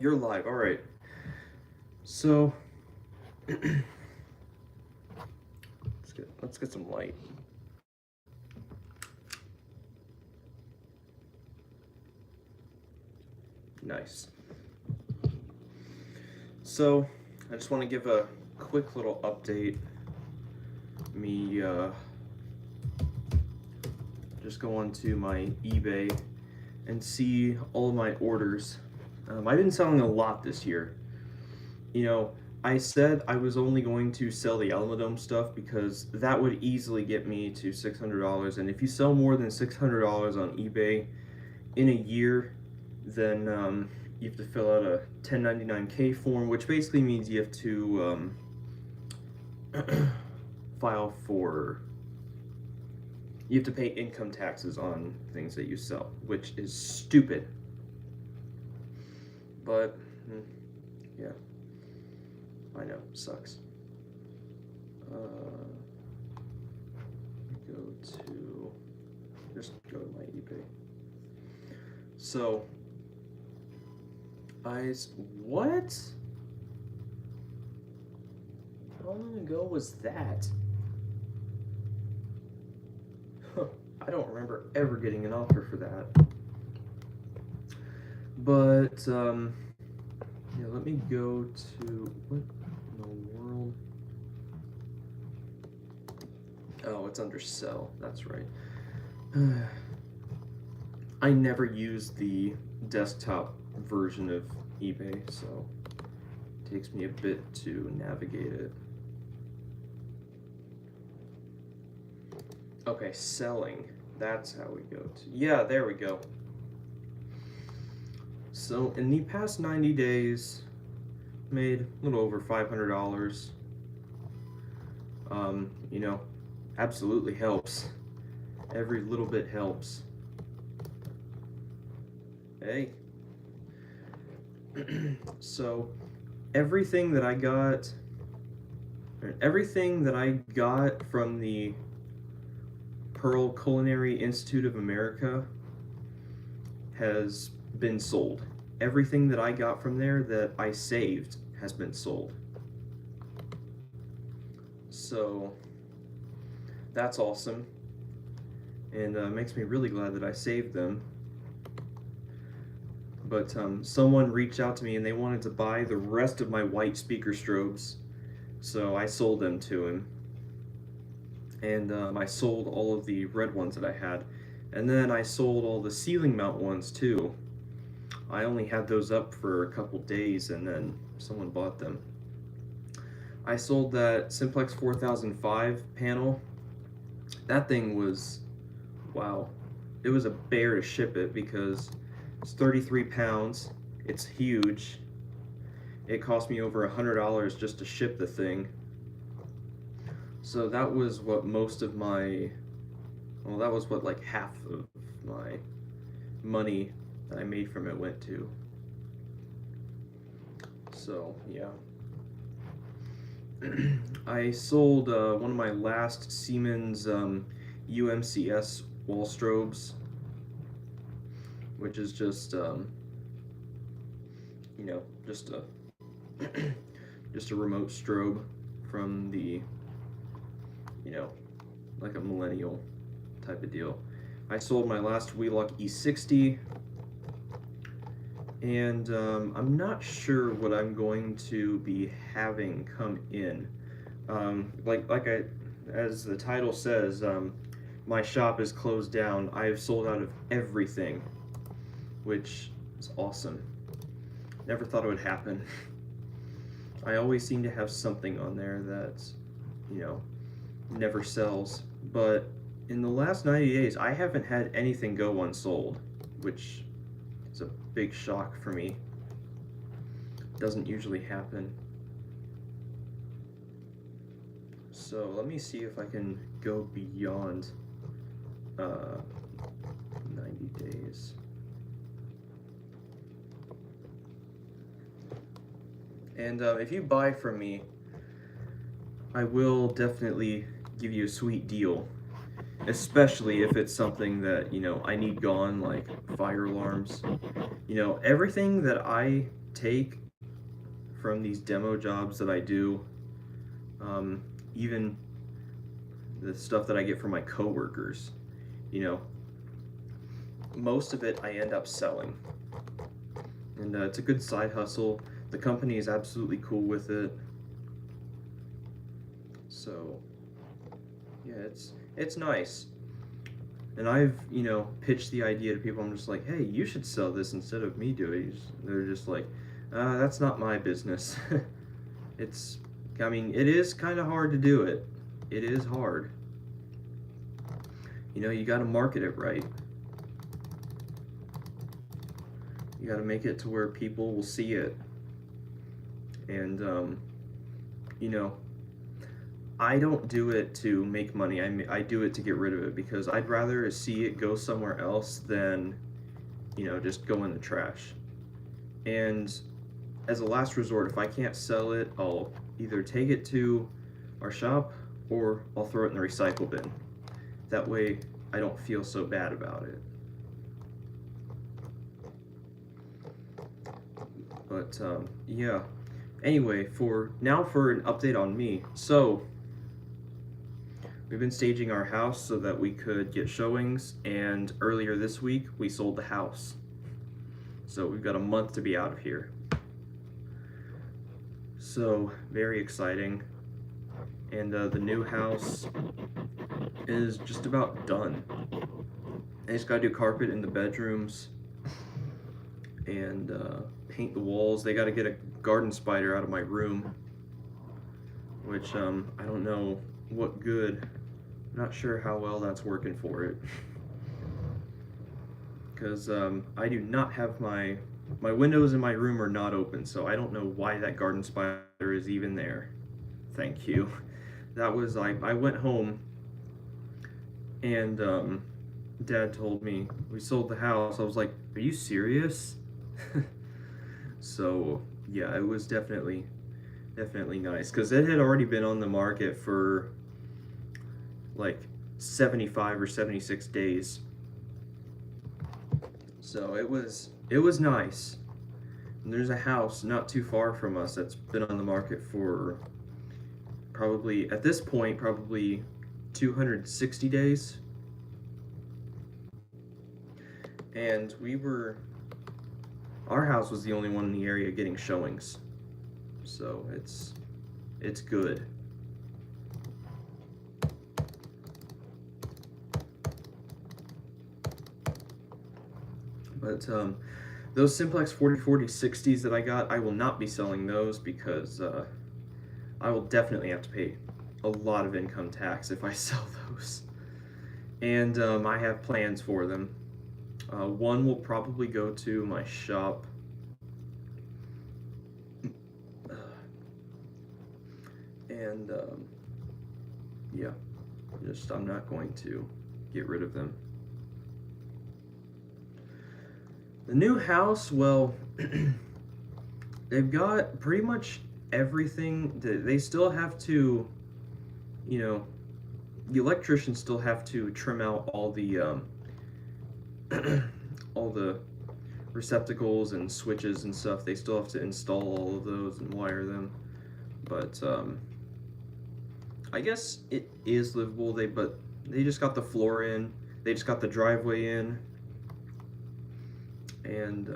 You're live. All right. So let's get some light. Nice. So I just want to give a quick little update. Me just go onto my eBay and see all of my orders. I've been selling a lot this year. You know, I said I was only going to sell the Alamodome stuff because that would easily get me to $600. And if you sell more than $600 on eBay in a year, then you have to fill out a 1099K form, which basically means you have to file for. You have to pay income taxes on things that you sell, which is stupid. But yeah. I know, sucks. Just go to my eBay. So, what? How long ago was that? I don't remember ever getting an offer for that. But, yeah, let me go to, what in the world? Oh, it's under sell, that's right. I never used the desktop version of eBay, so it takes me a bit to navigate it. Okay, selling. That's how we go to. Yeah, there we go. So in the past 90 days, made a little over $500. You know, absolutely helps. Every little bit helps. Hey. So everything that I got from the Pearl Culinary Institute of America has been sold. Everything that I got from there that I saved has been sold. So that's awesome, and makes me really glad that I saved them. But someone reached out to me and they wanted to buy the rest of my white speaker strobes, so I sold them to him. And I sold all of the red ones that I had, and then I sold all the ceiling mount ones too. I only had those up for a couple days and then someone bought them. I sold that Simplex 4005 panel. That thing was, wow. It was a bear to ship it because it's 33 pounds. It's huge. It cost me over $100 just to ship the thing. So that was what most of my, well, that was what like half of my money that I made from it went to. So yeah. I sold one of my last Siemens UMCS wall strobes, which is just you know, just a just a remote strobe from the, you know, like a millennial type of deal. I sold my last Wheelock E60, and I'm not sure what I'm going to be having come in. As the title says, my shop is closed down. I have sold out of everything, which is awesome. Never thought it would happen. I always seem to have something on there that, you know, never sells. But in the last 90 days, I haven't had anything go unsold, which is a big shock for me. Doesn't usually happen. So let me see if I can go beyond 90 days. And if you buy from me, I will definitely give you a sweet deal, especially if it's something that, you know, I need gone, like fire alarms. You know, everything that I take from these demo jobs that I do, even the stuff that I get from my coworkers, you know, most of it I end up selling. And it's a good side hustle. The company is absolutely cool with it. So, yeah, it's nice. And I've, pitched the idea to people. I'm just like, hey, you should sell this instead of me doing it. They're just like, that's not my business. It is kind of hard to do it. It is hard. You got to market it right. You got to make it to where people will see it. And, I don't do it to make money. I do it to get rid of it because I'd rather see it go somewhere else than, just go in the trash. And as a last resort, if I can't sell it, I'll either take it to our shop or I'll throw it in the recycle bin. That way I don't feel so bad about it. But yeah. Anyway, for an update on me. So we've been staging our house so that we could get showings, and earlier this week we sold the house. So we've got a month to be out of here. So very exciting. And the new house is just about done. I just gotta do carpet in the bedrooms and paint the walls. They gotta get a garden spider out of my room, which I don't know what good. Not sure how well that's working for it. Because I do not have my windows in my room are not open, so I don't know why that garden spider is even there. Thank you. That was I went home and Dad told me we sold the house. I was like, are you serious? So yeah, it was definitely nice because it had already been on the market for like 75 or 76 days. So it was nice. And there's a house not too far from us that's been on the market for probably, at this point, probably 260 days. And our house was the only one in the area getting showings. So it's good. But those Simplex 4040-60s that I got, I will not be selling those because I will definitely have to pay a lot of income tax if I sell those. And I have plans for them. One will probably go to my shop. And yeah, I'm not going to get rid of them. The new house, well, they've got pretty much everything. They still have to, the electricians still have to trim out all the all the receptacles and switches and stuff. They still have to install all of those and wire them. But I guess it is livable. But they just got the floor in. They just got the driveway in. And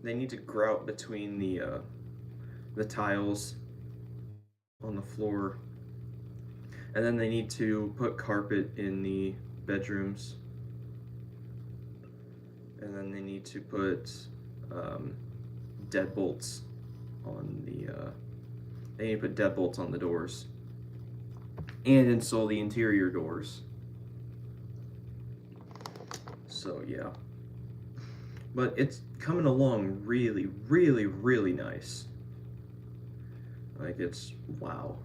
they need to grout between the tiles on the floor, and then they need to put carpet in the bedrooms, and then they need to put deadbolts on they need to put deadbolts on the doors and install the interior doors. So yeah, but it's coming along really, really, really nice. Like, it's wow.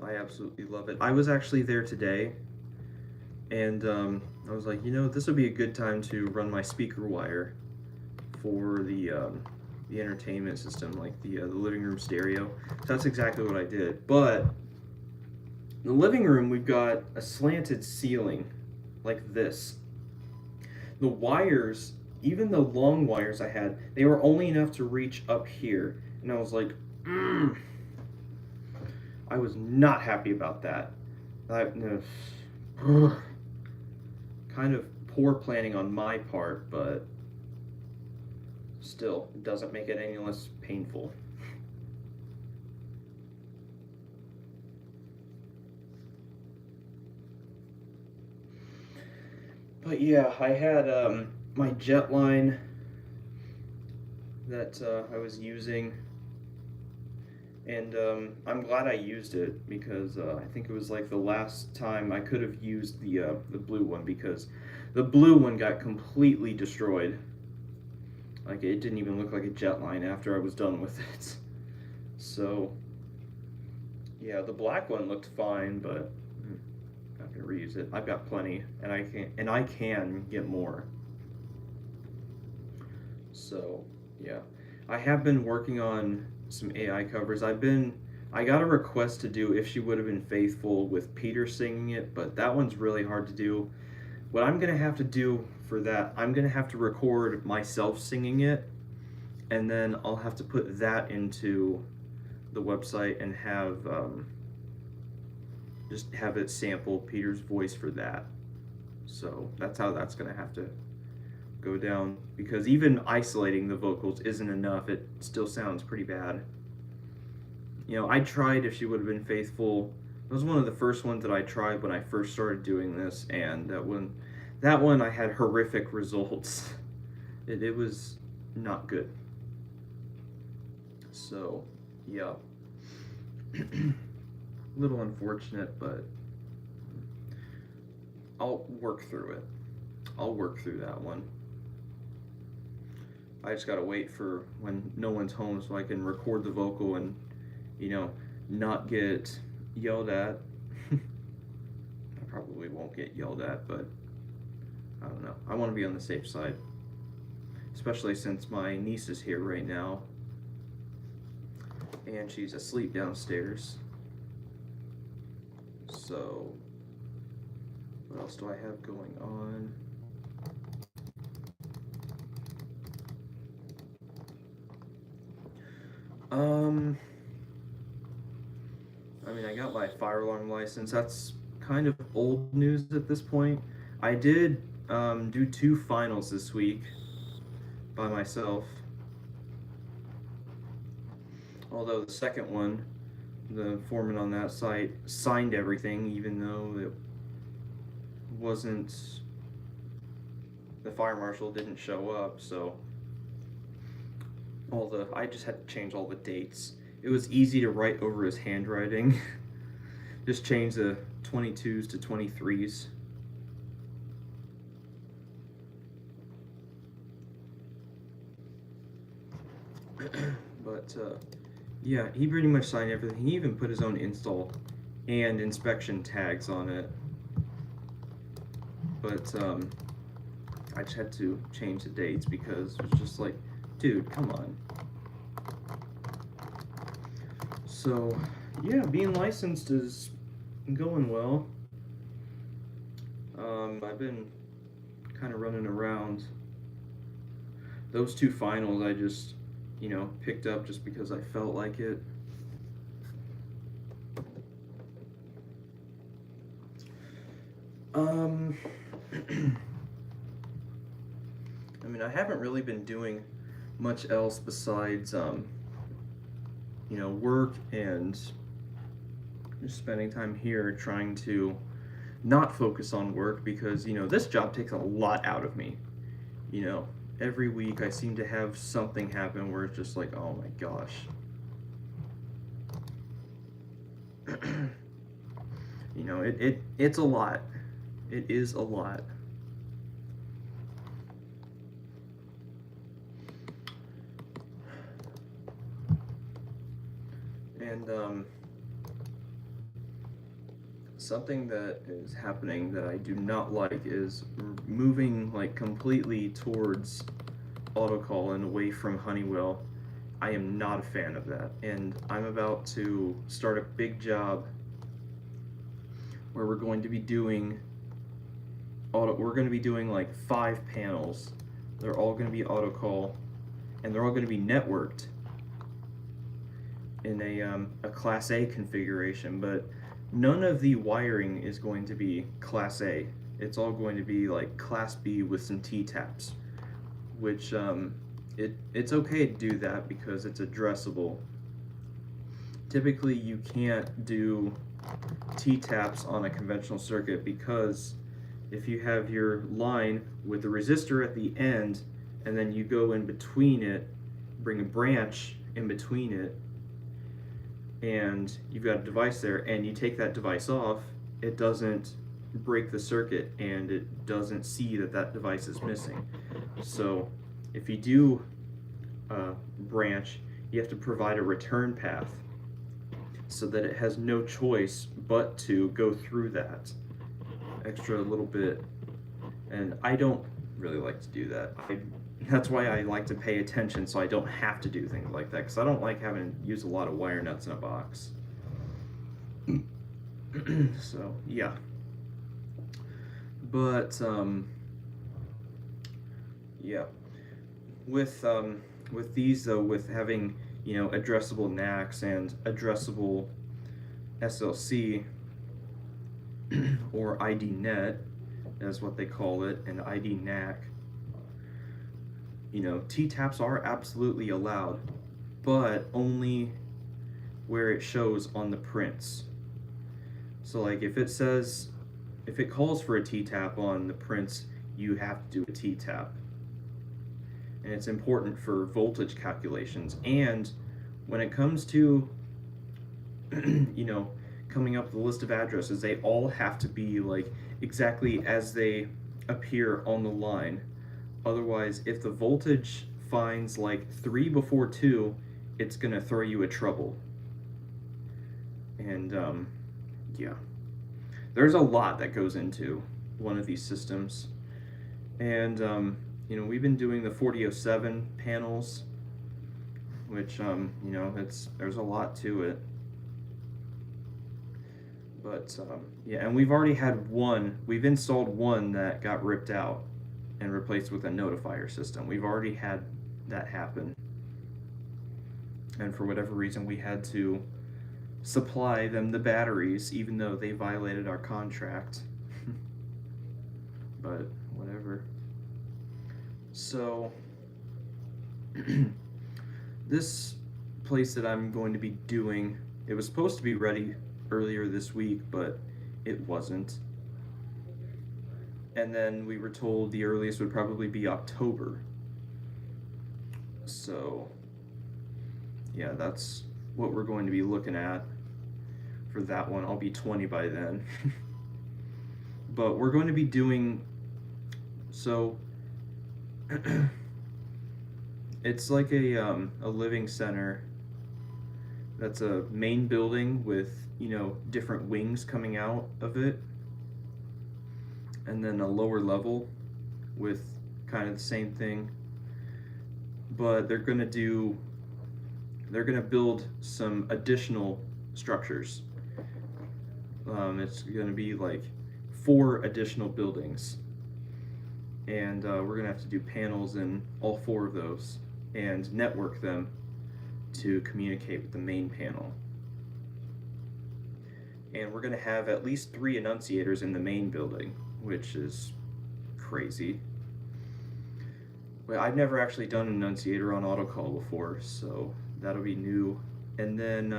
I absolutely love it. I was actually there today, and I was like, this would be a good time to run my speaker wire for the entertainment system, like the living room stereo. So that's exactly what I did. But in the living room, we've got a slanted ceiling like this. The wires even the long wires I had, they were only enough to reach up here. And I was like, I was not happy about that. Kind of poor planning on my part, but still, it doesn't make it any less painful. But yeah, I had my jet line that I was using, and I'm glad I used it because I think it was like the last time I could have used the blue one, because the blue one got completely destroyed. Like, it didn't even look like a jet line after I was done with it. So yeah, the black one looked fine, but not gonna reuse it. I've got plenty, and I can get more. So yeah, I have been working on some AI covers. I got a request to do If She Would Have Been Faithful with Peter singing it, but that one's really hard to do. What I'm gonna have to do for that, I'm gonna have to record myself singing it, and then I'll have to put that into the website and have just have it sample Peter's voice for that. So that's how that's gonna have to go down, because even isolating the vocals isn't enough. It still sounds pretty bad. You know, I tried If She Would Have Been Faithful. It was one of the first ones that I tried when I first started doing this, and that one I had horrific results. It was not good. So yeah. A little unfortunate, but I'll work through it. I'll work through that one. I just gotta wait for when no one's home so I can record the vocal and, not get yelled at. I probably won't get yelled at, but I don't know. I want to be on the safe side, especially since my niece is here right now and she's asleep downstairs. So what else do I have going on? I got my fire alarm license. That's kind of old news at this point. I did do 2 finals this week by myself. Although the second one, the foreman on that site signed everything, even though it wasn't, the fire marshal didn't show up, so I just had to change all the dates. It was easy to write over his handwriting. Just change the 22s to 23s. But yeah, he pretty much signed everything. He even put his own install and inspection tags on it. But I just had to change the dates because it was just like, dude, come on. So yeah, being licensed is going well. I've been kind of running around. Those 2 finals I just, picked up just because I felt like it. I haven't really been doing much else besides, work and just spending time here trying to not focus on work, because, this job takes a lot out of me. Every week I seem to have something happen where it's just like, oh my gosh. It's a lot. It is a lot. And something that is happening that I do not like is moving like completely towards autocall and away from Honeywell. I am not a fan of that, and I'm about to start a big job where we're going to be doing like 5 panels They're all going to be autocall, and they're all going to be networked in a Class A configuration, but none of the wiring is going to be Class A. It's all going to be like Class B with some T-taps, which it's okay to do that because it's addressable. Typically, you can't do T-taps on a conventional circuit because if you have your line with the resistor at the end and then you go in between it, bring a branch in between it, and you've got a device there and you take that device off, it doesn't break the circuit and it doesn't see that that device is missing. So if you do a branch, you have to provide a return path so that it has no choice but to go through that extra little bit. And I don't really like to do that. That's why I like to pay attention so I don't have to do things like that, because I don't like having to use a lot of wire nuts in a box. So yeah, but yeah, with these though, with having, you know, addressable NACs and addressable SLC or IDNet, as what they call it, and ID NAC, you know, T-taps are absolutely allowed, but only where it shows on the prints. So like if it calls for a T-tap on the prints, you have to do a T-tap. And it's important for voltage calculations. And when it comes to, you know, coming up with a list of addresses, they all have to be like exactly as they appear on the line. Otherwise, if the voltage finds like 3 before 2, it's gonna throw you a trouble. And yeah, there's a lot that goes into one of these systems. And you know, we've been doing the 4007 panels, which you know, there's a lot to it. But yeah, and we've already had we've installed one that got ripped out and replaced with a notifier system. We've already had that happen. And for whatever reason, we had to supply them the batteries, even though they violated our contract. But whatever. So, this place that I'm going to be doing, it was supposed to be ready earlier this week, but it wasn't. And then we were told the earliest would probably be October. So, yeah, that's what we're going to be looking at for that one. I'll be 20 by then. But we're going to be doing, so it's like a living center that's a main building with, you know, different wings coming out of it, and then a lower level with kind of the same thing, but they're gonna build some additional structures. It's gonna be like 4 additional buildings, and we're gonna have to do panels in all 4 of those and network them to communicate with the main panel. And we're going to have at least 3 enunciators in the main building, which is crazy. Well, I've never actually done an enunciator on autocall before, so that'll be new. And then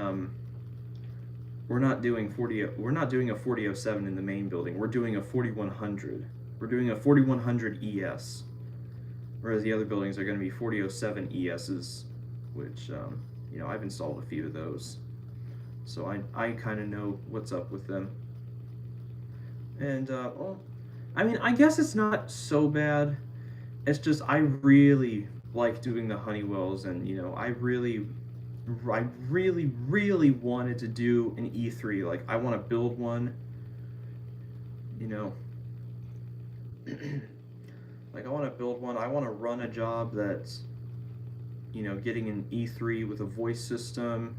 we're not doing a 4007 in the main building. We're doing a 4100. We're doing a 4100 ES, whereas the other buildings are going to be 4007 ESs, which you know, I've installed a few of those, so I kind of know what's up with them. And well, I mean, I guess it's not so bad. It's just I really like doing the Honeywells, and you know, I really wanted to do an E3. Like, I want to build one, you know. Like, I want to build one. I want to run a job that's, you know, getting an E3 with a voice system,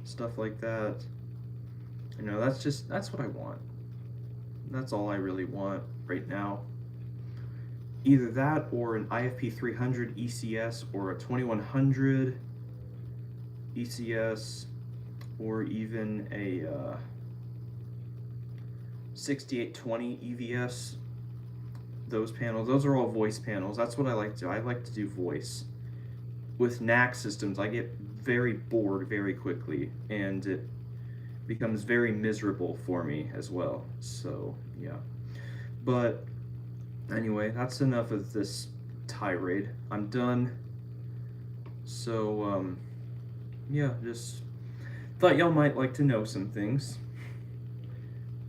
stuff like that. You know, that's what I want. That's all I really want right now. either that or an IFP 300 ECS or a 2100 ECS or even a 6820 EVS. Those panels, those are all voice panels. That's what I like to do. I like to do voice. With NAC systems, I get very bored very quickly, and it becomes very miserable for me as well. So, yeah. But anyway, that's enough of this tirade. I'm done. So, yeah, just thought y'all might like to know some things.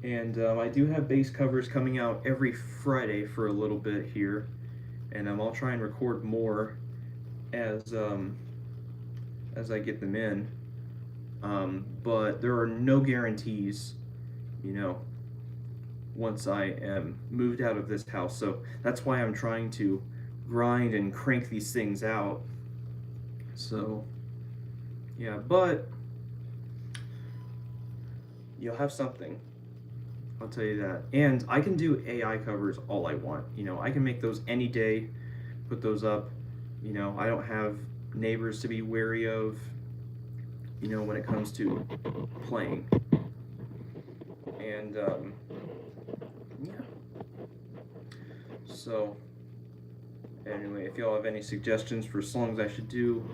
And I do have bass covers coming out every Friday for a little bit here, and I'll try and record more as I get them in. But there are no guarantees, you know, once I am moved out of this house. So that's why I'm trying to grind and crank these things out. So, yeah, but you'll have something. I'll tell you that. And I can do AI covers all I want. You know, I can make those any day, put those up. You know, I don't have neighbors to be wary of, you know, when it comes to playing. And, yeah. So, anyway, if y'all have any suggestions for songs I should do,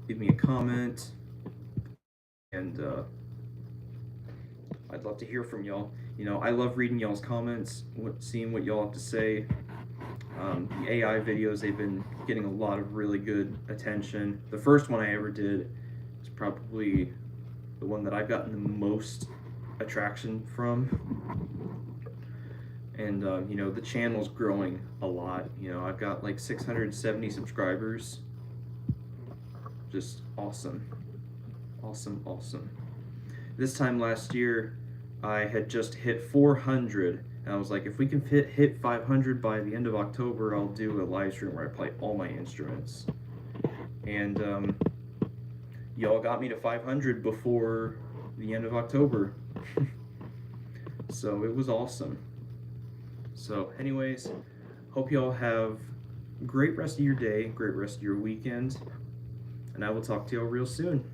leave me a comment. And, I'd love to hear from y'all. You know, I love reading y'all's comments, seeing what y'all have to say. The AI videos, they've been getting a lot of really good attention. The first one I ever did is probably the one that I've gotten the most attraction from. And, you know, the channel's growing a lot. You know, I've got like 670 subscribers. Just awesome. Awesome, awesome. This time last year, I had just hit 400, and I was like, if we can hit 500 by the end of October, I'll do a live stream where I play all my instruments. And y'all got me to 500 before the end of October. So it was awesome. So anyways, hope y'all have a great rest of your day, great rest of your weekend, and I will talk to y'all real soon.